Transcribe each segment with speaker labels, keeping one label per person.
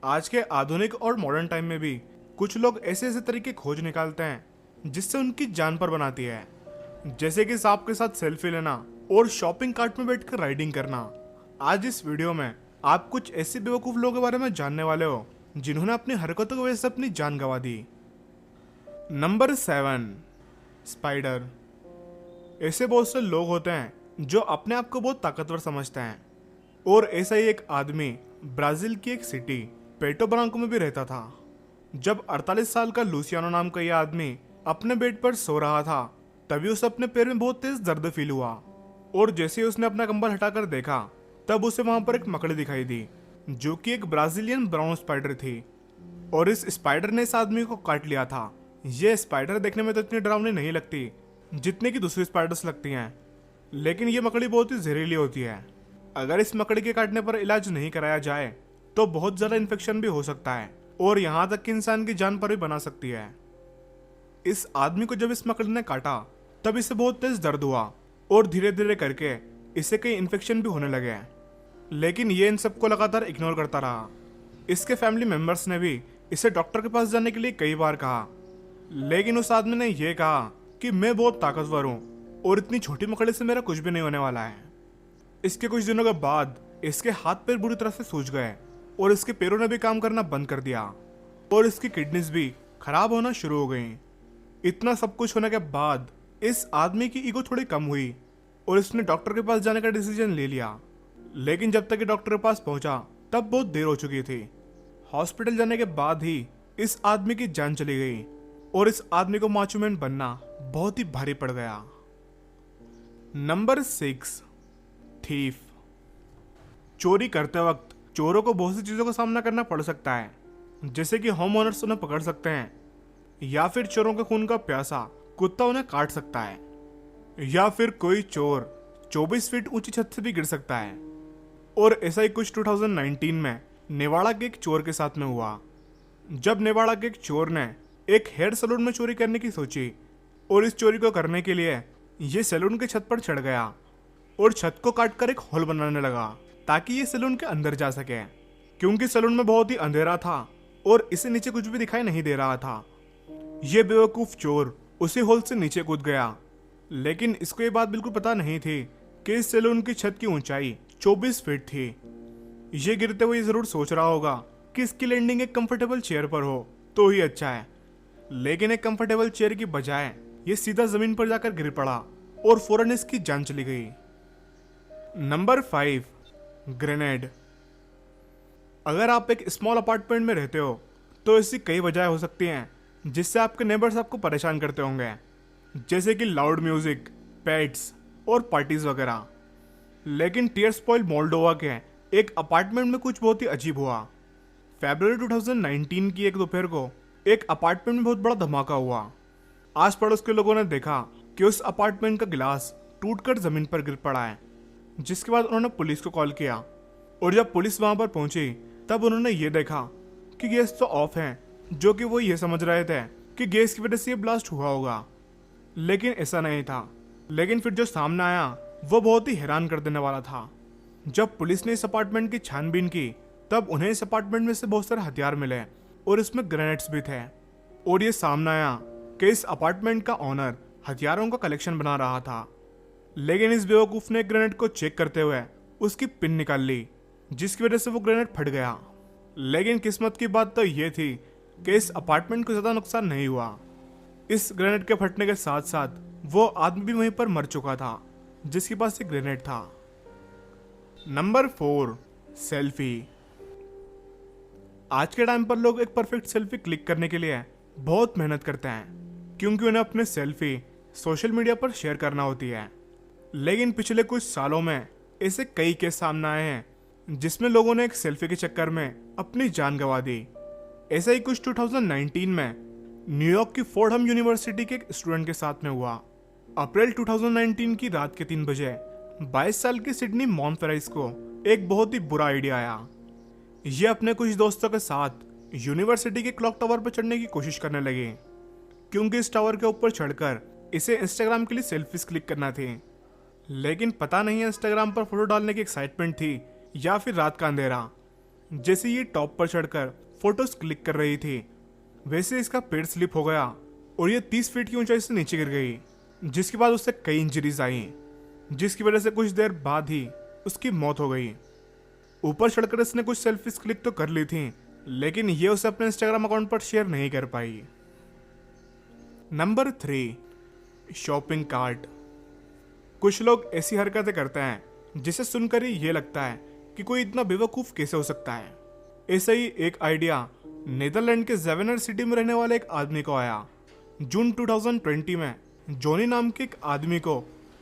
Speaker 1: आज के आधुनिक और मॉडर्न टाइम में भी कुछ लोग ऐसे ऐसे तरीके खोज निकालते हैं जिससे उनकी जान पर बनाती है। जैसे कि सांप के साथ सेल्फी लेना और शॉपिंग कार्ट में बैठकर राइडिंग करना। आज इस वीडियो में आप कुछ ऐसे बेवकूफ लोगों के बारे में जानने वाले हो जिन्होंने अपनी हरकतों की वजह से अपनी जान गंवा दी। Number 7, spider. ऐसे बहुत से लोग होते हैं जो अपने आप को बहुत ताकतवर समझते हैं, और ऐसा ही एक आदमी ब्राजील की एक सिटी पेटो ब्रांको में भी रहता था। जब 48 साल का लूसियानो नाम का यह आदमी अपने बेड पर सो रहा था, तभी उसे अपने पैर में बहुत तेज दर्द फील हुआ, और जैसे ही उसने अपना कंबल हटाकर देखा तब उसे वहां पर एक मकड़ी दिखाई दी जो कि एक ब्राजीलियन ब्राउन स्पाइडर थी, और इस स्पाइडर ने इस आदमी को काट लिया था। यह स्पाइडर देखने में तो इतनी डरावनी नहीं लगती जितने की दूसरी स्पाइडर्स लगती हैं, लेकिन ये मकड़ी बहुत ही जहरीली होती है। अगर इस मकड़ी के काटने पर इलाज नहीं कराया जाए तो बहुत ज्यादा इन्फेक्शन भी हो सकता है और यहाँ तक कि इंसान की जान पर भी बना सकती है। इस आदमी को जब इस मकड़ी ने काटा तब इसे बहुत तेज दर्द हुआ, और धीरे धीरे करके इसे कई इन्फेक्शन भी होने लगे, लेकिन ये इन सबको लगातार इग्नोर करता रहा। इसके फैमिली मेंबर्स ने भी इसे डॉक्टर के पास जाने के लिए कई बार कहा, लेकिन उस आदमी ने यह कहा कि मैं बहुत ताकतवर हूँ और इतनी छोटी मकड़ी से मेरा कुछ भी नहीं होने वाला है। इसके कुछ दिनों के बाद इसके हाथ पैर बुरी तरह से सूज गए और इसके पैरों ने भी काम करना बंद कर दिया, और इसकी किडनीज भी खराब होना शुरू हो गई। इतना सब कुछ होने के बाद इस आदमी की ईगो थोड़ी कम हुई और इसने डॉक्टर के पास जाने का डिसीजन ले लिया, लेकिन जब तक ये डॉक्टर के पास पहुंचा तब बहुत देर हो चुकी थी। हॉस्पिटल जाने के बाद ही इस आदमी की जान चली गई, और इस आदमी को माचो मैन बनना बहुत ही भारी पड़ गया। Number 6, thief. चोरी करते वक्त चोरों को बहुत सी चीजों का सामना करना पड़ सकता है, जैसे कि होम ओनर्स उन्हें पकड़ सकते हैं, या फिर चोरों के खून का प्यासा कुत्ता उन्हें काट सकता है, या फिर कोई चोर 24 फीट ऊंची छत से भी गिर सकता है। और ऐसा ही कुछ 2019 में नेवाड़ा के एक चोर के साथ में हुआ, जब नेवाड़ा के एक चोर ने एक हेयर सैलून में चोरी करने की सोची, और इस चोरी को करने के लिए ये सैलून के छत पर चढ़ गया और छत को काटकर एक होल बनाने लगा ताकि ये सैलून के अंदर जा सके, क्योंकि सैलून में बहुत ही अंधेरा था और इसे नीचे कुछ भी दिखाई नहीं दे रहा था। ये बेवकूफ चोर उसी होल से नीचे कूद गया, लेकिन इसको ये बात बिल्कुल पता नहीं थी कि इस सैलून की छत की ऊंचाई 24 फीट थी। ये गिरते हुए जरूर सोच रहा होगा कि इसकी लैंडिंग एक कंफर्टेबल चेयर पर हो तो ही अच्छा है, लेकिन एक कंफर्टेबल चेयर की बजाय ये सीधा जमीन पर जाकर गिर पड़ा और फौरन इसकी जान चली गई। Number 5, grenade. अगर आप एक स्मॉल अपार्टमेंट में रहते हो तो ऐसी कई वजह हो सकती हैं जिससे आपके नेबर्स आपको परेशान करते होंगे, जैसे कि लाउड म्यूजिक, पेट्स और पार्टीज वगैरह। लेकिन टियर्सपॉइल मोल्डोवा के एक अपार्टमेंट में कुछ बहुत ही अजीब हुआ। फरवरी 2019 की एक दोपहर को एक अपार्टमेंट में बहुत बड़ा धमाका हुआ। आस पड़ोस के लोगों ने देखा कि उस अपार्टमेंट का गिलास टूटकर जमीन पर गिर पड़ा है, जिसके बाद उन्होंने पुलिस को कॉल किया, और जब पुलिस वहां पर पहुंची तब उन्होंने ये देखा कि गैस तो ऑफ है, जो कि वो ये समझ रहे थे कि गैस की वजह से ये ब्लास्ट हुआ होगा, लेकिन ऐसा नहीं था। लेकिन फिर जो सामने आया वो बहुत ही हैरान कर देने वाला था। जब पुलिस ने इस अपार्टमेंट की छानबीन की तब उन्हें इस अपार्टमेंट में से बहुत सारे हथियार मिले और इसमें ग्रेनेड्स भी थे, और ये सामने आया कि इस अपार्टमेंट का ओनर हथियारों का कलेक्शन बना रहा था। लेकिन इस बेवकूफ ने ग्रेनेड को चेक करते हुए उसकी पिन निकाल ली, जिसकी वजह से वो ग्रेनेड फट गया। लेकिन किस्मत की बात तो ये थी कि इस अपार्टमेंट को ज्यादा नुकसान नहीं हुआ। इस ग्रेनेड के फटने के साथ साथ वो आदमी भी वहीं पर मर चुका था जिसके पास एक ग्रेनेड था। Number 4, selfie. आज के टाइम पर लोग एक परफेक्ट सेल्फी क्लिक करने के लिए बहुत मेहनत करते हैं, क्योंकि उन्हें अपने सेल्फी सोशल मीडिया पर शेयर करना होती है। लेकिन पिछले कुछ सालों में ऐसे कई केस सामने आए हैं जिसमें लोगों ने एक सेल्फी के चक्कर में अपनी जान गंवा दी। ऐसा ही कुछ 2019 में न्यूयॉर्क की फोर्डहम यूनिवर्सिटी के एक स्टूडेंट के साथ में हुआ। अप्रैल 2019 की रात के 3 बजे 22 साल की सिडनी मॉनफेराइस को एक बहुत ही बुरा आइडिया आया। ये अपने कुछ दोस्तों के साथ यूनिवर्सिटी के क्लॉक टावर पर चढ़ने की कोशिश करने लगे, क्योंकि इस टावर के ऊपर चढ़कर इसे इंस्टाग्राम के लिए सेल्फीज क्लिक करना थी। लेकिन पता नहीं इंस्टाग्राम पर फोटो डालने की एक्साइटमेंट थी या फिर रात का अंधेरा, जैसे ये टॉप पर चढ़कर फोटोज क्लिक कर रही थी, वैसे इसका पेड़ स्लिप हो गया और ये 30 फीट की ऊंचाई से नीचे गिर गई, जिसके बाद उसे कई इंजरीज आई, जिसकी वजह से कुछ देर बाद ही उसकी मौत हो गई। ऊपर चढ़कर इसने कुछ सेल्फीज क्लिक तो कर ली थी, लेकिन ये उसे अपने इंस्टाग्राम अकाउंट पर शेयर नहीं कर पाई। Number 3, shopping cart. कुछ लोग ऐसी हरकतें करते हैं जिसे सुनकर ही ये लगता है कि कोई इतना बेवकूफ कैसे हो सकता है। ऐसा ही एक आइडिया नीदरलैंड के ज़ेवेनर सिटी में रहने वाले एक आदमी को आया। जून 2020 में जॉनी नाम के एक आदमी को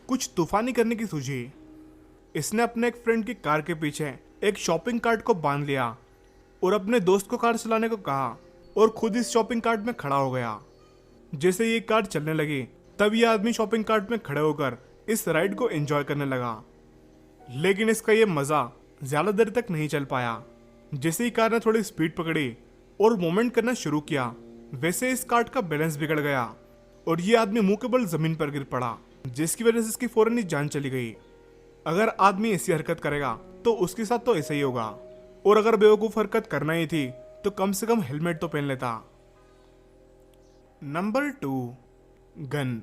Speaker 1: कुछ तूफानी करने की सूझी। इसने अपने एक फ्रेंड की कार के पीछे एक शॉपिंग कार्ट को बांध लिया और अपने दोस्त को कार चलाने को कहा और खुद इस शॉपिंग कार्ट में खड़ा हो गया। जैसे ये कार चलने लगी, तब ये आदमी शॉपिंग कार्ट में खड़े होकर इस राइड को एंजॉय करने लगा। लेकिन इसका ये मजा ज्यादा देर तक नहीं चल पाया। जैसे ही कार ने थोड़ी स्पीड पकड़ी और मूवमेंट करना शुरू किया, वैसे इस कार्ट का बैलेंस बिगड़ गया और ये आदमी मुंह के बल जमीन पर गिर पड़ा, जिसकी वजह से इसकी फौरन ही जान चली गई। अगर आदमी ऐसी हरकत करेगा तो उसके साथ तो ऐसा ही होगा, और अगर बेवकूफ हरकत करना ही थी तो कम से कम हेलमेट तो पहन लेता। Number 2, gun.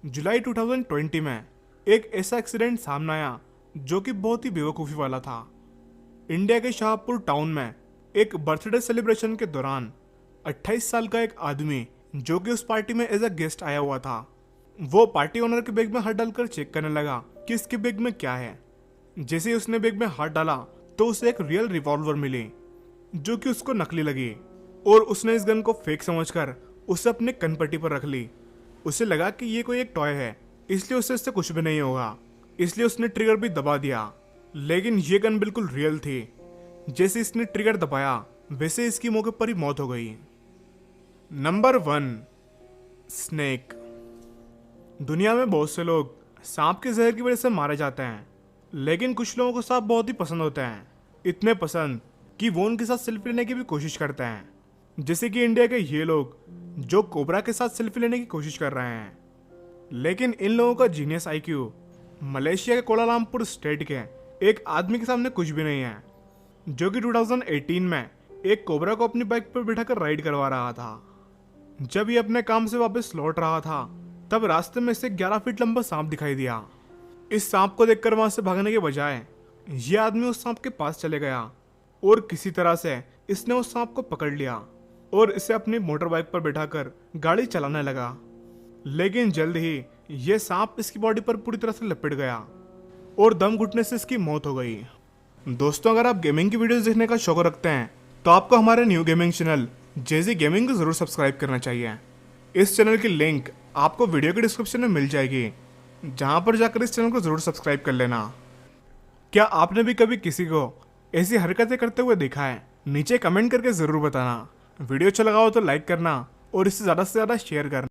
Speaker 1: जुलाई 2020 में एक ऐसा एक्सीडेंट सामने आया जो कि बहुत ही बेवकूफ़ी वाला था। इंडिया के शाहपुर टाउन में एक बर्थडे सेलिब्रेशन के दौरान 28 साल का एक आदमी जो कि उस पार्टी में एज अ गेस्ट आया हुआ था, वो पार्टी ओनर के बैग में हाथ डालकर चेक करने लगा कि इसके बैग में क्या है। जैसे ही उसने बैग में हाथ डाला तो उसे एक रियल रिवॉल्वर मिली जो कि उसको नकली लगी, और उसने इस गन को फेक समझकर उसे अपने कनपट्टी पर रख ली। उसे लगा कि ये कोई एक टॉय है, इसलिए उसे इससे कुछ भी नहीं होगा, इसलिए उसने ट्रिगर भी दबा दिया। लेकिन ये गन बिल्कुल रियल थी। जैसे इसने ट्रिगर दबाया वैसे इसकी मौके पर ही मौत हो गई। Number 1, snake. दुनिया में बहुत से लोग सांप के जहर की वजह से मारे जाते हैं, लेकिन कुछ लोगों को सांप बहुत ही पसंद होते हैं, इतने पसंद कि वो उनके साथ सेल्फी लेने की भी कोशिश करते हैं। जैसे कि इंडिया के ये लोग जो कोबरा के साथ सेल्फी लेने की कोशिश कर रहे हैं। लेकिन इन लोगों का जीनियस IQ मलेशिया के कोलालमपुर स्टेट के एक आदमी के सामने कुछ भी नहीं है, जो कि 2018 में एक कोबरा को अपनी बाइक पर बिठाकर राइड करवा रहा था। जब ये अपने काम से वापस लौट रहा था, तब रास्ते में से 11 फीट लंबा सांप दिखाई दिया। इस सांप को देखकर वहां से भागने के बजाय ये आदमी उस सांप के पास चले गया और किसी तरह से इसने उस सांप को पकड़ लिया और इसे अपनी मोटर बाइक पर बैठाकर गाड़ी चलाने लगा। लेकिन जल्द ही यह सांप इसकी बॉडी पर पूरी तरह से लपेट गया और दम घुटने से इसकी मौत हो गई। दोस्तों, अगर आप गेमिंग की वीडियोस देखने का शौक रखते हैं तो आपको हमारे न्यू गेमिंग चैनल जेजी गेमिंग को जरूर सब्सक्राइब करना चाहिए। इस चैनल की लिंक आपको वीडियो के डिस्क्रिप्शन में मिल जाएगी, जहां पर जाकर इस चैनल को जरूर सब्सक्राइब कर लेना। क्या आपने भी कभी किसी को ऐसी हरकतें करते हुए देखा है? नीचे कमेंट करके जरूर बताना। वीडियो अच्छा लगा हो तो लाइक करना और इससे ज़्यादा से ज़्यादा शेयर करना।